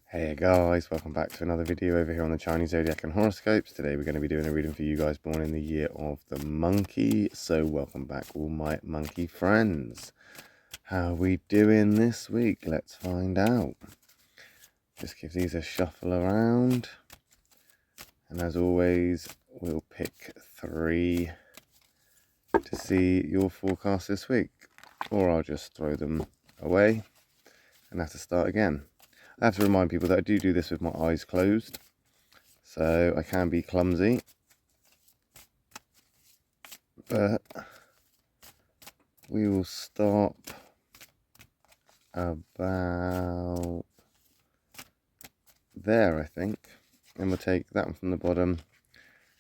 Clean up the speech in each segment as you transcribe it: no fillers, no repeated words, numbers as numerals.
Hey guys, welcome back to another video over here on the Chinese Zodiac and horoscopes. Today we're going to be doing a reading for you guys born in the year of the monkey. So welcome back all my monkey friends. How are we doing this week? Let's find out. Just give these a shuffle around. And as always, we'll pick 3 to see your forecast this week. Or I'll just throw them away and have to start again. I have to remind people that I do this with my eyes closed, so I can be clumsy, but we will stop about there, I think, and we'll take that one from the bottom,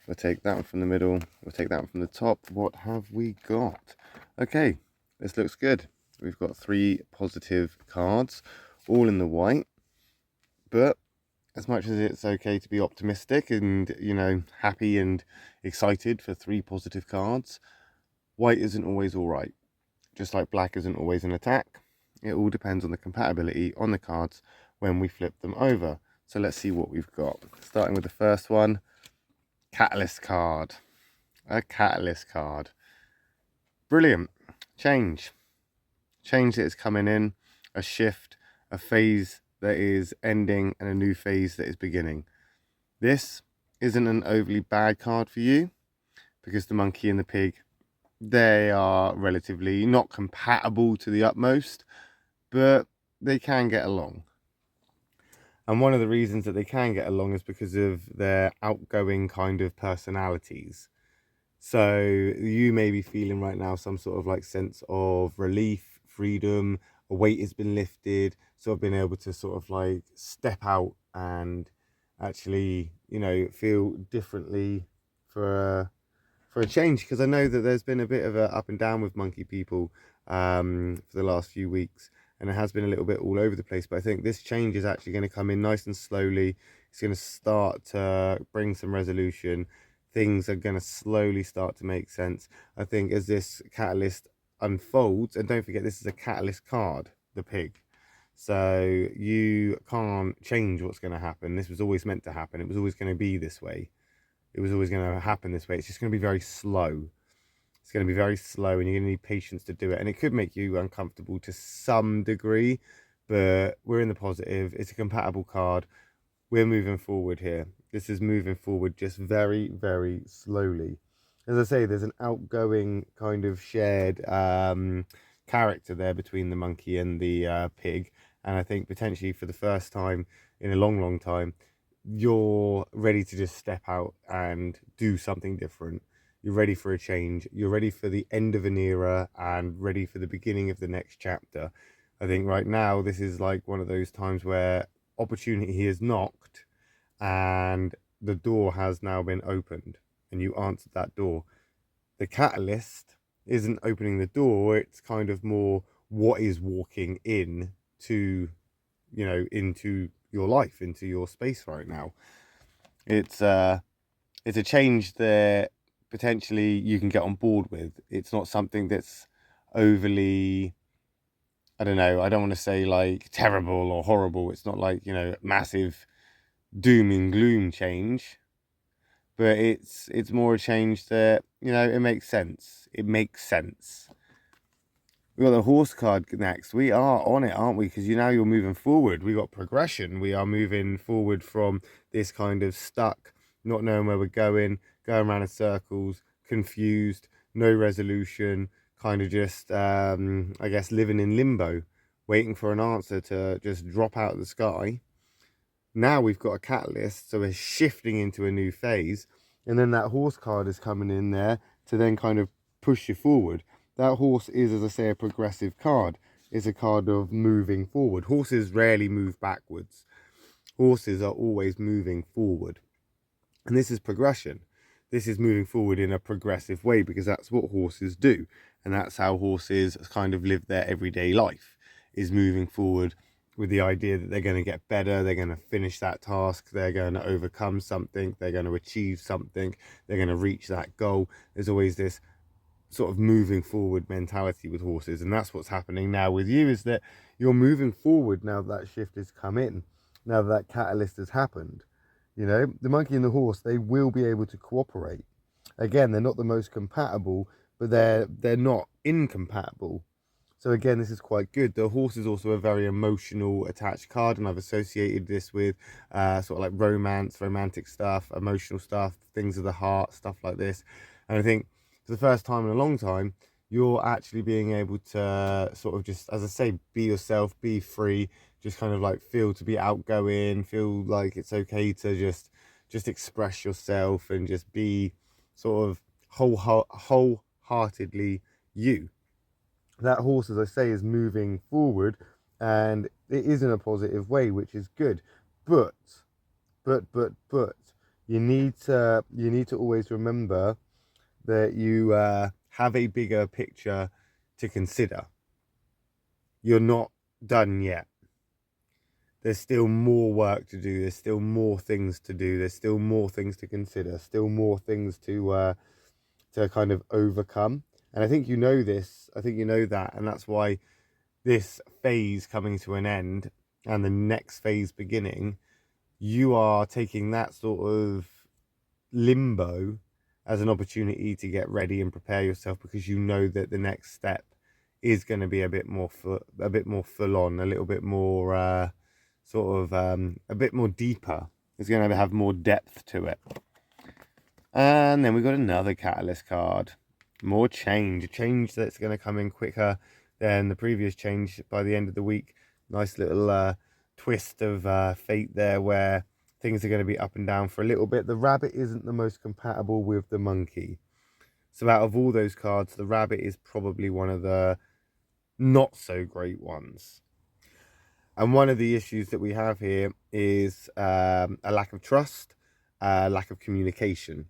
we'll take that one from the middle, we'll take that one from the top. What have we got? Okay, this looks good. We've got 3 positive cards, all in the white. But as much as it's okay to be optimistic and, you know, happy and excited for 3 positive cards, white isn't always all right. Just like black isn't always an attack. It all depends on the compatibility on the cards when we flip them over. So let's see what we've got. Starting with the first one, catalyst card. A catalyst card. Brilliant. Change. Change that is coming in. A shift. A phase that is ending and a new phase that is beginning. This isn't an overly bad card for you because the monkey and the pig, they are relatively not compatible to the utmost, but they can get along. And one of the reasons that they can get along is because of their outgoing kind of personalities. So you may be feeling right now some sort of like sense of relief, freedom, a weight has been lifted, so I've been able to sort of like step out and actually, you know, feel differently for a change, because I know that there's been a bit of a up and down with monkey people for the last few weeks, and it has been a little bit all over the place. But I think this change is actually going to come in nice and slowly. It's going to start to bring some resolution. Things are going to slowly start to make sense, I think, as this catalyst unfolds. And don't forget, this is a catalyst card, the pig, so you can't change what's going to happen. This was always meant to happen. It was always going to be this way. It was always going to happen this way. It's just going to be very slow. It's going to be very slow, and you're going to need patience to do it. And it could make you uncomfortable to some degree, but we're in the positive. It's a compatible card. We're moving forward here. This is moving forward just very, very slowly. As I say, there's an outgoing kind of shared character there between the monkey and the pig. And I think potentially for the first time in a long, long time, you're ready to just step out and do something different. You're ready for a change. You're ready for the end of an era and ready for the beginning of the next chapter. I think right now, this is like one of those times where opportunity has knocked and the door has now been opened, and you answered that door. The catalyst isn't opening the door, it's kind of more what is walking in to, you know, into your life, into your space right now. It's a change that potentially you can get on board with. It's not something that's overly, I don't know, I don't want to say like terrible or horrible. It's not like, you know, massive doom and gloom change, but it's more a change that, you know, it makes sense. It makes sense. We got the horse card next. We are on it, aren't we? Because now you're moving forward. We got progression. We are moving forward from this kind of stuck, not knowing where we're going around in circles, confused, no resolution, kind of just, I guess, living in limbo, waiting for an answer to just drop out of the sky. Now we've got a catalyst, so we're shifting into a new phase. And then that horse card is coming in there to then kind of push you forward. That horse is, as I say, a progressive card. It's a card of moving forward. Horses rarely move backwards. Horses are always moving forward. And this is progression. This is moving forward in a progressive way, because that's what horses do. And that's how horses kind of live their everyday life, is moving forward with the idea that they're going to get better, they're going to finish that task, they're going to overcome something, they're going to achieve something, they're going to reach that goal. There's always this sort of moving forward mentality with horses, and that's what's happening now with you, is that you're moving forward now that shift has come in. now that that catalyst has happened. You know, the monkey and the horse, they will be able to cooperate. Again, they're not the most compatible, but they're not incompatible. So again, this is quite good. The horse is also a very emotional attached card, and I've associated this with sort of like romance, romantic stuff, emotional stuff, things of the heart, stuff like this. And I think for the first time in a long time, you're actually being able to sort of just, as I say, be yourself, be free, just kind of like feel to be outgoing, feel like it's okay to just express yourself and just be sort of wholeheartedly you. That horse, as I say, is moving forward, and it is in a positive way, which is good. But you need to always remember that you have a bigger picture to consider. You're not done yet. There's still more work to do. There's still more things to do. There's still more things to consider. Still more things to kind of overcome. And I think you know this. I think you know that, and that's why this phase coming to an end and the next phase beginning, you are taking that sort of limbo as an opportunity to get ready and prepare yourself, because you know that the next step is going to be a bit more full on, a little bit more a bit more deeper. It's going to have more depth to it. And then we've got another catalyst card. More change. A change that's going to come in quicker than the previous change by the end of the week. Nice little twist of fate there, where things are going to be up and down for a little bit. The rabbit isn't the most compatible with the monkey. So out of all those cards, the rabbit is probably one of the not so great ones. And one of the issues that we have here is a lack of trust, lack of communication.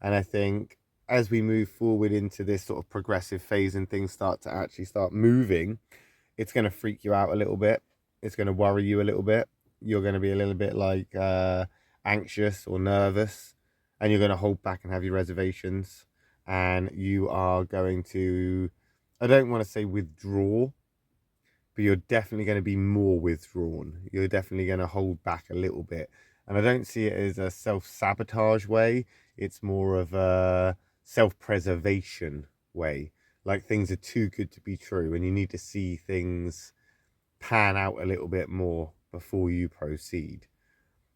And I think as we move forward into this sort of progressive phase and things start moving, it's going to freak you out a little bit. It's going to worry you a little bit. You're going to be a little bit like anxious or nervous, and you're going to hold back and have your reservations, and you are going to, I don't want to say withdraw, but you're definitely going to be more withdrawn. You're definitely going to hold back a little bit. And I don't see it as a self-sabotage way. It's more of a self-preservation way. Like things are too good to be true, and you need to see things pan out a little bit more before you proceed.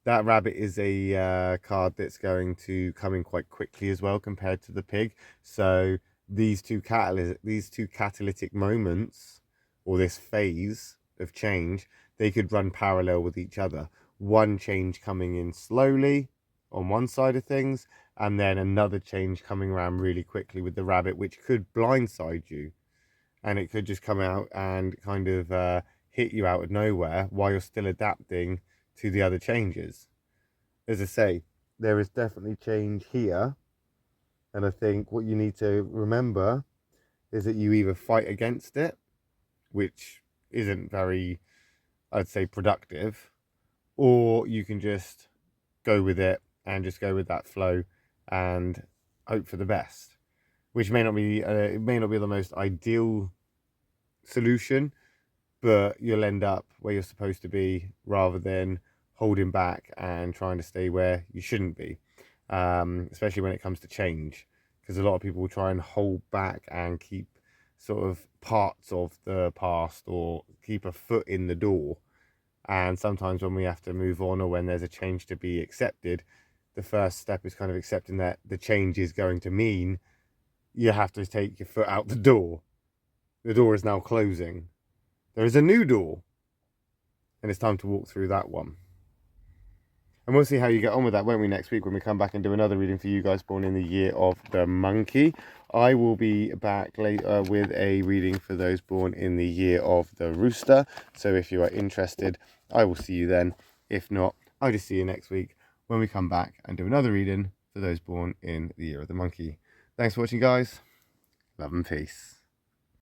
That rabbit is a card that's going to come in quite quickly as well compared to the pig. So these two catalytic moments, or this phase of change, they could run parallel with each other. One change coming in slowly on one side of things, and then another change coming around really quickly with the rabbit, which could blindside you, and it could just come out and kind of hit you out of nowhere while you're still adapting to the other changes. As I say, there is definitely change here, and I think what you need to remember is that you either fight against it, which isn't very, I'd say, productive, or you can just go with it and just go with that flow and hope for the best, which may not be it may not be the most ideal solution, but you'll end up where you're supposed to be rather than holding back and trying to stay where you shouldn't be, especially when it comes to change, because a lot of people will try and hold back and keep sort of parts of the past or keep a foot in the door. And sometimes when we have to move on, or when there's a change to be accepted, the first step is kind of accepting that the change is going to mean you have to take your foot out the door. The door is now closing. There is a new door, and it's time to walk through that one. And we'll see how you get on with that, won't we, next week when we come back and do another reading for you guys born in the year of the monkey. I will be back later with a reading for those born in the year of the rooster. So if you are interested, I will see you then. If not, I'll just see you next week when we come back and do another reading for those born in the year of the monkey. Thanks for watching, guys. Love and peace.